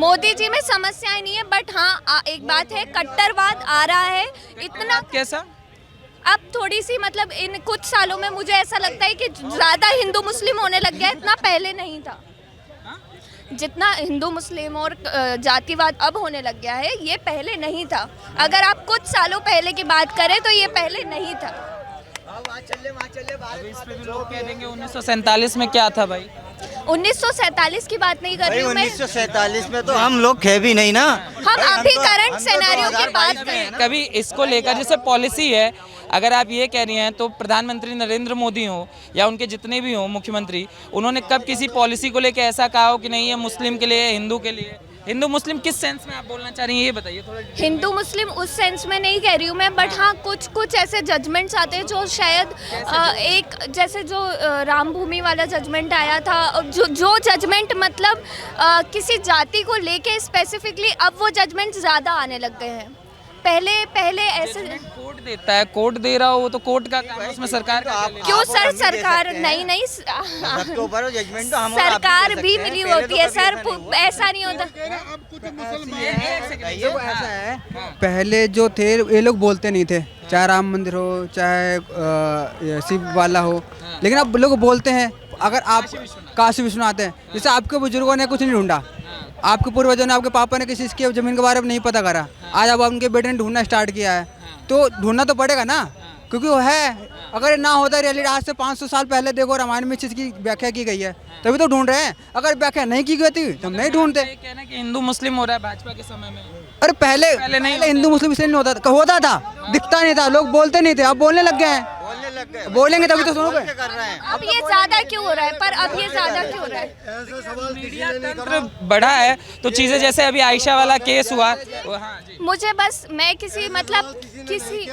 मोदी जी में समस्याएं नहीं है, बट हाँ एक बात है, कट्टरवाद आ रहा है इतना। कैसा? अब थोड़ी सी मतलब इन कुछ सालों में मुझे ऐसा लगता है कि ज़्यादा हिंदू मुस्लिम होने लग गया, इतना पहले नहीं था। जितना हिंदू मुस्लिम और जातिवाद अब होने लग गया है, ये पहले नहीं था। अगर आप कुछ सालों पहले की बात करें तो ये पहले नहीं था। इस पे भी लोग कह देंगे 1947 में क्या था भाई? 1947 की बात नहीं कर रही हूँ मैं। 1947 में तो हम लोग थे भी नहीं ना। हम अभी करंट सिनेरियो की बात कर रहे हैं। कभी इसको लेकर जैसे पॉलिसी है, अगर आप ये कह रही हैं तो प्रधानमंत्री नरेंद्र मोदी हो या उनके जितने भी हो मुख्यमंत्री, उन्होंने कब किसी पॉलिसी को लेकर ऐसा कहा हो कि नहीं ये मुस्लिम के लिए, हिंदू के लिए? हिंदू मुस्लिम किस सेंस में आप बोलना चाह रही हैं, ये बताइए थोड़ा। हिंदू मुस्लिम उस सेंस में नहीं कह रही हूँ मैं, बट हाँ कुछ ऐसे जजमेंट्स आते हैं जो शायद एक जैसे जो राम भूमि वाला जजमेंट आया था, जो जजमेंट मतलब किसी जाति को लेके स्पेसिफिकली, अब वो जजमेंट ज़्यादा आने लग गए हैं। पहले ऐसे कोर्ट देता है, कोर्ट दे रहा हो तो कोर्ट का काम है, उसमें सरकार का क्यों सर? सरकार नहीं सबके ऊपर जजमेंट तो हम सरकार भी मिली होती है सर, ऐसा नहीं होता। देखो ऐसा है, पहले जो थे ये लोग बोलते नहीं थे, चाहे राम मंदिर हो चाहे शिव वाला हो, लेकिन अब लोग बोलते हैं। अगर आप काशी विश्वनाथ है, जैसे आपके बुजुर्गों ने कुछ नहीं ढूंढा, आपके पूर्वजों ने, आपके पापा ने किसी की जमीन के बारे में नहीं पता करा, आज अब उनके बेटे ने ढूंढना स्टार्ट किया है, तो ढूंढना तो पड़ेगा ना, क्योंकि वो है। अगर ना होता रियलिटी, आज से 500 साल पहले देखो रामायण में इस चीज़ की व्याख्या की गई है, तभी तो ढूंढ रहे हैं। अगर व्याख्या नहीं की गई थी तो हम नहीं ढूंढते। कहना कि हिंदू मुस्लिम हो रहा है भाजपा के समय में। अरे पहले नहीं, हिंदू मुस्लिम इसलिए नहीं होता था, दिखता नहीं था, लोग बोलते नहीं थे, अब बोलने लग गए हैं। बोलेंगे तभी तो सुनोगे। अब ये ज्यादा क्यों हो रहा है? पर अब ये ज्यादा क्यों हो रहा है? मीडिया तंत्र बढ़ा है तो चीजें, जैसे अभी आयशा वाला केस हुआ, मुझे बस मैं किसी मतलब किसी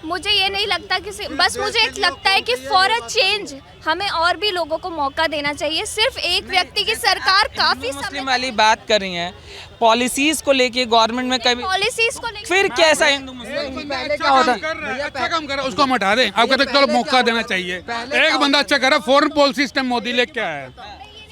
मुझे ये नहीं लगता किसी, बस मुझे एक लगता है कि फॉर अ चेंज हमें और भी लोगों को मौका देना चाहिए। सिर्फ एक व्यक्ति की सरकार काफी मुस्लिम वाली बात कर रही हैं, पॉलिसीज को लेके गवर्नमेंट में कभी पॉलिसीज को लेकर फिर कैसा हिंदू मुस्लिम क्या होता है? अच्छा काम कर रहा है उसको हम हटा दें। आप कहते चलो मौका देना चाहिए। एक बंदा अच्छा कर रहा है, फॉरेन पॉलिसी सिस्टम मोदी लेके आया है,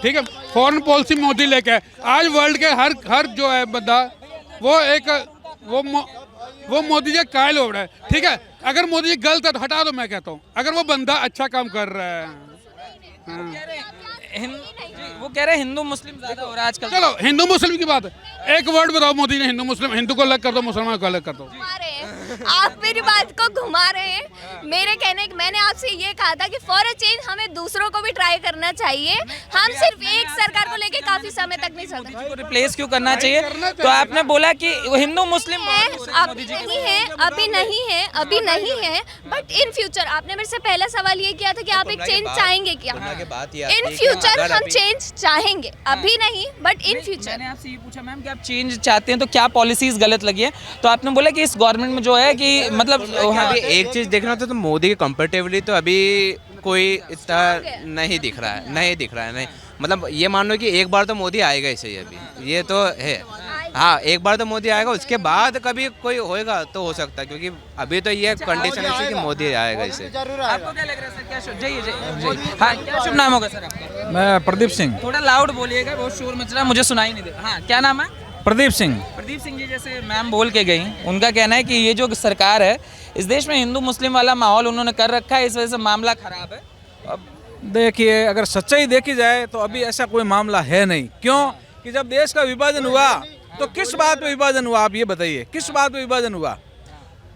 ठीक है, फॉरेन पॉलिसी मोदी लेके आया। आज वर्ल्ड के हर जो है बंदा वो मोदी जी कायल हो रहा है, ठीक है। अगर मोदी जी गलत है तो हटा दो, मैं कहता हूँ। अगर वो बंदा अच्छा काम कर रहा है, वो कह रहे हैं हिंदू मुस्लिम ज्यादा हो रहा है आजकल। चलो हिंदू मुस्लिम की बात है, एक वर्ड बताओ मोदी ने हिंदू मुस्लिम, हिंदू को अलग कर दो, मुसलमान को अलग कर दो। आप मेरी बात को घुमा रहे हैं। मेरे कहने, मैंने आपसे ये कहा था कि फॉर अ चेंज हमें दूसरों को भी ट्राई करना चाहिए। हम सिर्फ एक सरकार को लेके काफी समय तक नहीं चलते। को रिप्लेस क्यों करना चाहिए? तो आपने बोला कि हिंदू मुस्लिम अभी नहीं है, बट इन फ्यूचर आपने मेरे से पहला सवाल ये किया था कि आप एक चेंज चाहेंगे क्या? इन फ्यूचर हम चेंज चाहेंगे, अभी नहीं बट इन फ्यूचर। मैंने आपसे ये पूछा मैम कि आप चेंज चाहते हैं तो क्या पॉलिसीज गलत लगी है, तो आपने बोला कि इस गवर्नमेंट में जो है कि मतलब अभी एक चीज देखना तो मोदी के कंपेरेटिवली तो अभी कोई इतना नहीं दिख रहा है, नहीं मतलब ये मान लो कि एक बार तो मोदी आएगा ही सही, अभी ये तो है। हाँ, एक बार तो मोदी आएगा, उसके बाद कभी कोई होएगा तो हो सकता है, क्योंकि अभी तो ये कंडीशन है कि मोदी आएगा इसे। आपको क्या लग रहा है सर? क्या जय हाँ, क्या शुभ नाम होगा सर आपका? मैं प्रदीप सिंह। थोड़ा लाउड बोलिएगा, बहुत शोर मच रहा है, मुझे सुनाई नहीं दे रहा। हाँ, क्या नाम है? प्रदीप सिंह। प्रदीप सिंह जी, जैसे मैम बोल के गई, उनका कहना है कि ये जो सरकार है इस देश में हिंदू मुस्लिम वाला माहौल उन्होंने कर रखा है, इस वजह से मामला खराब है। अब देखिए, अगर सच्चाई देखी जाए तो अभी ऐसा कोई मामला है नहीं। क्यों कि जब देश का विभाजन हुआ तो किस बात पे विभाजन हुआ, आप ये बताइए, किस बात पे विभाजन हुआ?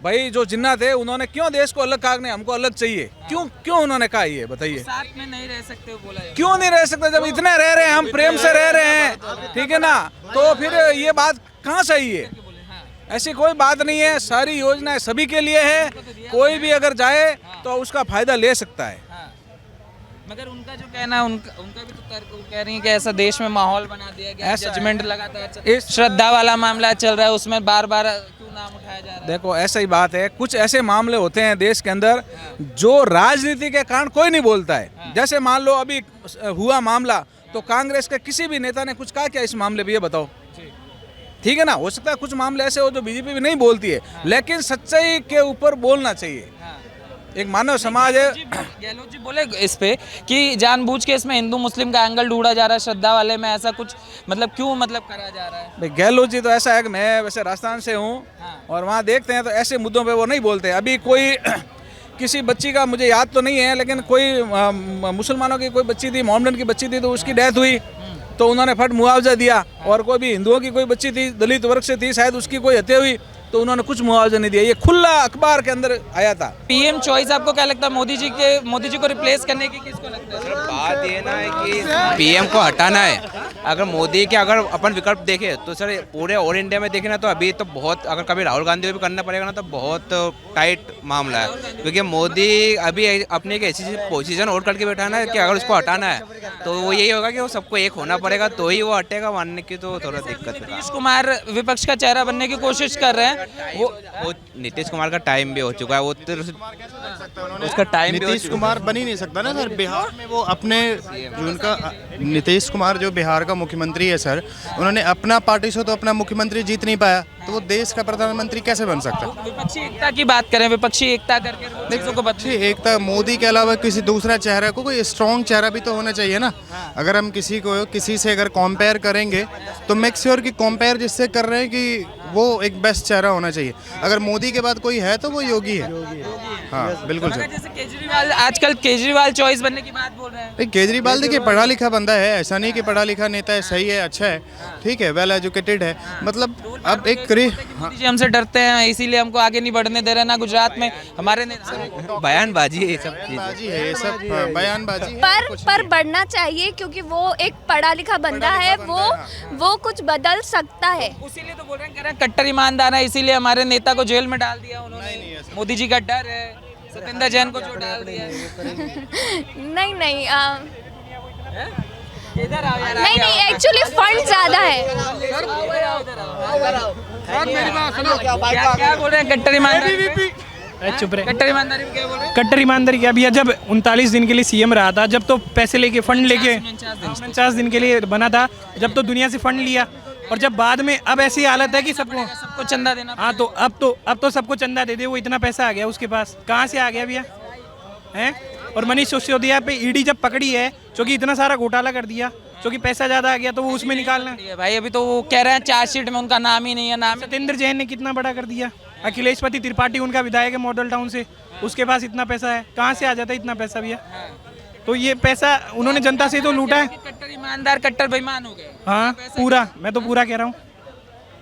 भाई जो जिन्ना थे उन्होंने क्यों देश को अलग कहा, नहीं हमको अलग चाहिए, क्यों उन्होंने कहा, ये बताइए। साथ में नहीं रह सकते हो बोला, क्यों नहीं रह सकते? जब इतने रह रहे हैं, हम प्रेम से रह रहे हैं, ठीक है ना, तो फिर ये बात कहाँ सही है? ऐसी कोई बात नहीं है, सारी योजनाएं सभी के लिए है, कोई भी अगर जाए तो उसका फायदा ले सकता है। मगर उनका जो कहना, उनका भी तो तर्क, वो कह रही है कि ऐसा देश में माहौल बना दिया गया, जजमेंट लगातार श्रद्धा वाला मामला चल रहा है, उसमें बार बार क्यों नाम उठाया जा रहा है? देखो ऐसा ही बात है, कुछ ऐसे मामले होते हैं देश के अंदर जो राजनीति के कारण कोई नहीं बोलता है। जैसे मान लो अभी हुआ मामला, तो कांग्रेस के किसी भी नेता ने कुछ कहा क्या इस मामले पे, ये बताओ? ठीक है ना, हो सकता है कुछ मामले ऐसे हो जो बीजेपी भी नहीं बोलती है, लेकिन सच्चाई के ऊपर बोलना चाहिए। एक मानव समाज है। गहलोत जी बोले इस पे कि जानबूझ के इसमें हिंदू मुस्लिम का एंगल ढूंढा जा रहा है, श्रद्धा वाले में ऐसा कुछ मतलब क्यों मतलब करा जा रहा है? भाई गहलोत जी तो ऐसा है कि मैं वैसे राजस्थान से हूँ और वहाँ देखते हैं तो ऐसे मुद्दों पे वो नहीं बोलते। अभी कोई किसी बच्ची का मुझे याद तो नहीं है, लेकिन कोई मुसलमानों की कोई बच्ची थी, मोहम्मदन की बच्ची थी, तो उसकी डेथ हुई तो उन्होंने फट मुआवजा दिया। और कोई भी हिंदुओं की कोई बच्ची थी, दलित वर्ग से थी, शायद उसकी कोई हत्या हुई तो उन्होंने कुछ मुआवजा नहीं दिया। ये खुला अखबार के अंदर आया था। पीएम चॉइस आपको क्या लगता है मोदी जी को रिप्लेस करने की किसको लगता है? बात ये ना है कि पीएम को हटाना है। अगर मोदी के अगर अपन विकल्प देखें तो सर पूरे ऑल इंडिया में देखें ना तो अभी तो बहुत, अगर कभी राहुल गांधी को भी करना पड़ेगा ना तो बहुत टाइट मामला है, क्योंकि मोदी अभी अपनी एक ऐसी पोजीशन और करके बैठा है कि अगर उसको हटाना है तो वो यही होगा कि वो सबको एक होना पड़ेगा तो ही वो हटेगा, मानने की तो थोड़ा दिक्कत है। नीतीश कुमार विपक्ष का चेहरा बनने की कोशिश कर रहे हैं। वो नीतीश कुमार का टाइम भी हो चुका है, वो उसका टाइम भी हो नीतीश चुका कुमार बन ही नहीं सकता ना सर। बिहार में वो अपने जो उनका नीतीश कुमार जो बिहार का मुख्यमंत्री है सर, उन्होंने अपना पार्टी से तो अपना मुख्यमंत्री जीत नहीं पाया, तो वो देश का प्रधानमंत्री कैसे बन सकता है? विपक्षी एकता की बात करें, विपक्षी एकता करके चीजों को अच्छी एकता, मोदी के अलावा किसी दूसरा चेहरा को, कोई स्ट्रॉन्ग चेहरा भी तो होना चाहिए ना। अगर हम किसी से अगर कंपेयर करेंगे तो मेक श्योर कि कंपेयर जिससे कर रहे हैं कि वो एक बेस्ट चेहरा होना चाहिए। अगर मोदी के बाद कोई है तो वो योगी है। हाँ बिल्कुल सर। जैसे केजरीवाल, आजकल केजरीवाल चॉइस बनने की बात बोल रहे हैं। केजरीवाल देखिए पढ़ा लिखा बंदा है, ऐसा नहीं कि पढ़ा लिखा नेता है, सही है, अच्छा है, ठीक है, वेल एजुकेटेड है। मतलब अब एक मोदी जी हमसे डरते हैं इसीलिए हमको आगे नहीं बढ़ने दे रहे ना गुजरात में हमारे नेता। बयानबाजी है ये सब बयानबाजी है, ये सब बयानबाजी है। पर बढ़ना चाहिए क्योंकि वो एक पढ़ा लिखा बंदा है, वो कुछ बदल सकता है। इसीलिए तो बोल रहे हैं, कह रहे हैं कट्टर ईमानदार है इसीलिए हमारे नेता को जेल में डाल दिया उन्होंने। मोदी जी का डर है, सत्येंद्र जैन को जो डाल दिया नहीं इधर आओ यार, नहीं एक्चुअली फंड ज्यादा है। क्या बोल रहे हैं कट्टर ईमानदारी? चुप रहे। कट्टर ईमानदारी में क्या बोल रहे हैं? कट्टर ईमानदारी क्या भैया, जब 39 दिन के लिए सीएम रहा था, जब तो पैसे लेके फंड लेके 49 दिन के लिए बना था, जब तो दुनिया से फंड लिया, और जब बाद में अब ऐसी हालत है कि सबको चंदा देना। हाँ तो अब तो सबको चंदा दे दे, वो इतना पैसा आ गया उसके पास, कहाँ से आ गया भैया हैं? और मनीष सिसोदिया पे ईडी जब पकड़ी है, क्योंकि इतना सारा घोटाला कर दिया, क्योंकि पैसा ज्यादा आ गया तो वो उसमें निकालना है भाई। अभी तो वो कह रहे हैं चार्जशीट में उनका नाम ही नहीं है। नाम सत्येंद्र जैन ने कितना बड़ा कर दिया। अखिलेश पति त्रिपाठी उनका विधायक है मॉडल टाउन से, उसके पास इतना पैसा है, कहाँ से आ जाता है इतना पैसा भैया? तो ये पैसा उन्होंने जनता से तो लूटा है। कट्टर ईमानदार कट्टर बेईमान हो गए। हाँ पूरा, मैं तो पूरा कह रहा हूँ,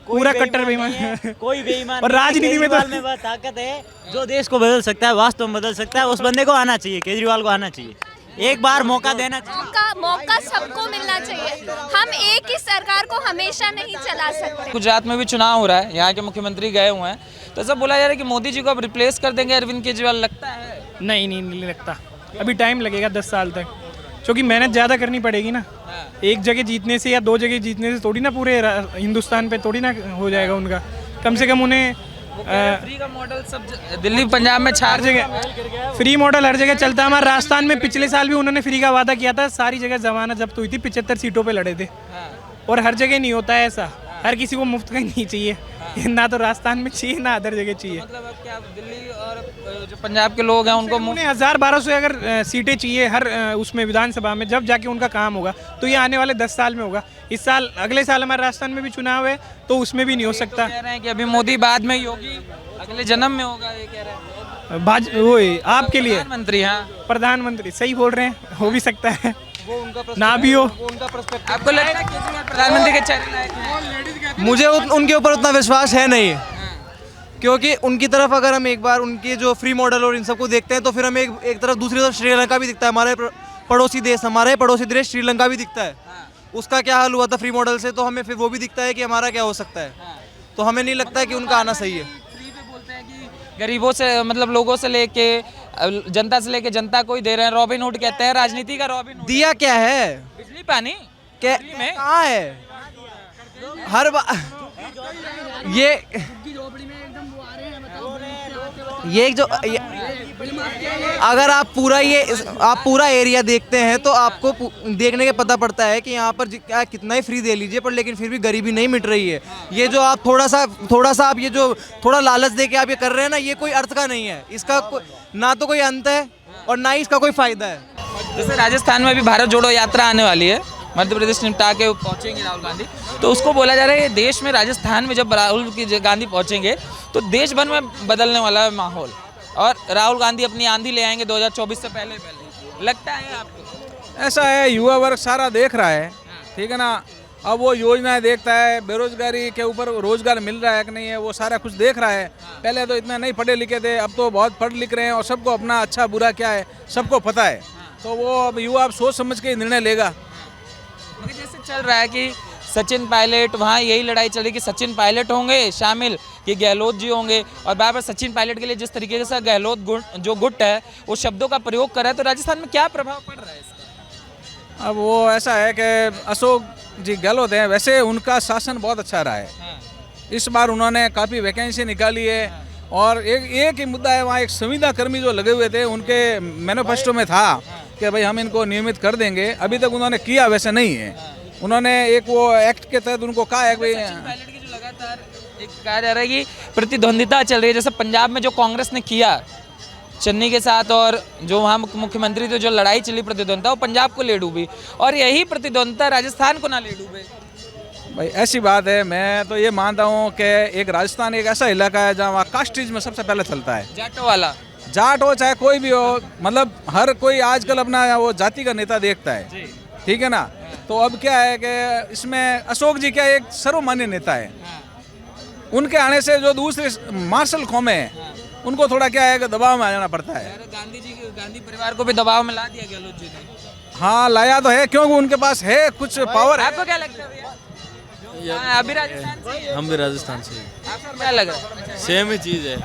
पूरा कट्टर बेईमान। कोई बेईमान और राजनीति में तो वह ताकत है जो देश को बदल सकता है, वास्तव में बदल सकता है। उस बंदे को आना चाहिए, केजरीवाल को आना चाहिए, एक बार मौका देना चाहिए। मौका सबको मिलना चाहिए। हम एक ही सरकार को हमेशा नहीं चला सकते। गुजरात में भी चुनाव हो रहा है, यहाँ के मुख्यमंत्री गए हुए हैं, तो सब बोला जा रहा है कि मोदी जी को अब रिप्लेस कर देंगे अरविंद केजरीवाल, लगता है? नहीं लगता, अभी टाइम लगेगा 10 साल तक, क्योंकि मेहनत ज़्यादा करनी पड़ेगी ना। एक जगह जीतने से या 2 जगह जीतने से थोड़ी ना पूरे हिंदुस्तान पे थोड़ी ना हो जाएगा उनका। कम से कम उन्हें फ्री का मॉडल सब दिल्ली पंजाब में हर जगह फ्री मॉडल हर जगह चलता है। हमारे राजस्थान में पिछले साल भी उन्होंने फ्री का वादा किया था, सारी जगह जमानत जब्त हुई थी, 75 सीटों पे लड़े थे। और हर जगह नहीं होता है ऐसा, हर किसी को मुफ्त का ही नहीं चाहिए, ना तो राजस्थान में चाहिए ना अदर जगह चाहिए। मतलब अब क्या दिल्ली और जो पंजाब के लोग हैं उनको उन्हें 1000-1200 अगर सीटें चाहिए हर उसमें विधानसभा में, जब जाके उनका काम होगा, तो ये आने वाले 10 साल में होगा। इस साल, अगले साल हमारे राजस्थान में भी चुनाव है, तो उसमें भी नहीं हो सकता। कह रहे हैं कि अभी मोदी बाद में योगी अगले जन्म में होगा, ये कह रहे हैं। वो आपके लिए प्रधानमंत्री, हाँ प्रधानमंत्री सही बोल रहे हैं, हो भी सकता है ना भी हो। आपको लगता है केजरीवाल प्रधानमंत्री के चेहरे लायक हैं? मुझे उनके ऊपर उतना विश्वास है नहीं, क्योंकि उनकी तरफ अगर हम एक बार उनके जो फ्री मॉडल और इन सबको देखते हैं तो फिर हमें एक तरफ, दूसरी तरफ श्रीलंका भी दिखता है, हमारे पड़ोसी देश श्रीलंका भी दिखता है। उसका क्या हाल हुआ था फ्री मॉडल से, तो हमें फिर वो भी दिखता है कि हमारा क्या हो सकता है। तो हमें नहीं लगता है कि उनका आना सही है। गरीबों से मतलब लोगों से लेके जनता से लेके जनता को ही दे रहे हैं, रॉबिन हुड कहते हैं, राजनीति का रॉबिन हुड। दिया क्या है? बिजली पानी क्या कहाँ है? हर बार ये ये अगर आप पूरा एरिया देखते हैं तो आपको देखने के पता पड़ता है कि यहाँ पर क्या कितना ही फ्री दे लीजिए पर लेकिन फिर भी गरीबी नहीं मिट रही है। ये जो आप थोड़ा सा आप ये जो थोड़ा लालच दे के आप ये कर रहे हैं ना, ये कोई अर्थ का नहीं है। इसका ना तो कोई अंत है और ना ही इसका कोई फायदा है। जैसे राजस्थान में भी भारत जोड़ो यात्रा आने वाली है, मध्य प्रदेश निपटा के पहुंचेंगे राहुल गांधी, तो उसको बोला जा रहा है देश में राजस्थान में जब राहुल गांधी पहुंचेंगे तो देश भर में बदलने वाला है माहौल और राहुल गांधी अपनी आंधी ले आएंगे 2024 से पहले लगता है आपको? ऐसा है, युवा वर्ग सारा देख रहा है, ठीक है ना। अब वो योजनाएं देखता है, बेरोजगारी के ऊपर रोजगार मिल रहा है कि नहीं है, वो सारा कुछ देख रहा है। पहले तो इतना नहीं पढ़े लिखे थे, अब तो बहुत पढ़ लिख रहे हैं और सबको अपना अच्छा बुरा क्या है सबको पता है। तो वो अब युवा सोच समझ के निर्णय लेगा। जैसे चल रहा है कि सचिन पायलट, वहाँ यही लड़ाई चल रही कि सचिन पायलट होंगे शामिल कि गहलोत जी होंगे, और बार बार सचिन पायलट के लिए जिस तरीके से गहलोत जो गुट है वो शब्दों का प्रयोग कर रहा है, तो राजस्थान में क्या प्रभाव पड़ रहा है इसका? अब वो ऐसा है कि अशोक जी गहलोत हैं, वैसे उनका शासन बहुत अच्छा रहा है। इस बार उन्होंने काफ़ी वैकेंसी निकाली है और एक ही मुद्दा है, वहाँ एक संविदा कर्मी जो लगे हुए थे उनके मैनिफेस्टो में था कि भाई हम इनको नियमित कर देंगे। अभी तक उन्होंने किया वैसे नहीं है। उन्होंने एक वो एक्ट के तहत उनको कहा है भाई पायलट की जो लगातार एक कहा जा रहा है कि प्रतिद्वंदिता चल रही है, जैसे पंजाब में जो कांग्रेस ने किया चन्नी के साथ और जो वहाँ मुख्यमंत्री थे, जो लड़ाई चली प्रतिद्वंदिता वो पंजाब को ले डूबी, और यही प्रतिद्वंदिता राजस्थान को ना ले डूबे। भाई ऐसी बात है, मैं तो ये मानता हूँ कि एक राजस्थान एक ऐसा इलाका है जहाँ वहाँ कास्टिज्म सबसे पहले चलता है। जाटो वाला, जाट हो चाहे कोई भी हो, मतलब हर कोई आजकल अपना वो जाति का नेता देखता है, ठीक है ना। तो अब क्या है कि इसमें अशोक जी क्या एक सर्वमान्य नेता है, उनके आने से जो दूसरे मार्शल कौमें हैं उनको थोड़ा क्या है कि दबाव में आ जाना पड़ता है। गांधी परिवार को भी दबाव में ला दिया गहलोत जी ने। हाँ लाया तो है, क्योंकि उनके पास है कुछ पावर। आपको क्या लगता है भैया? अभी राजस्थान से? हम भी राजस्थान से। आपको क्या लग रहा है? सेम ही चीज़ है।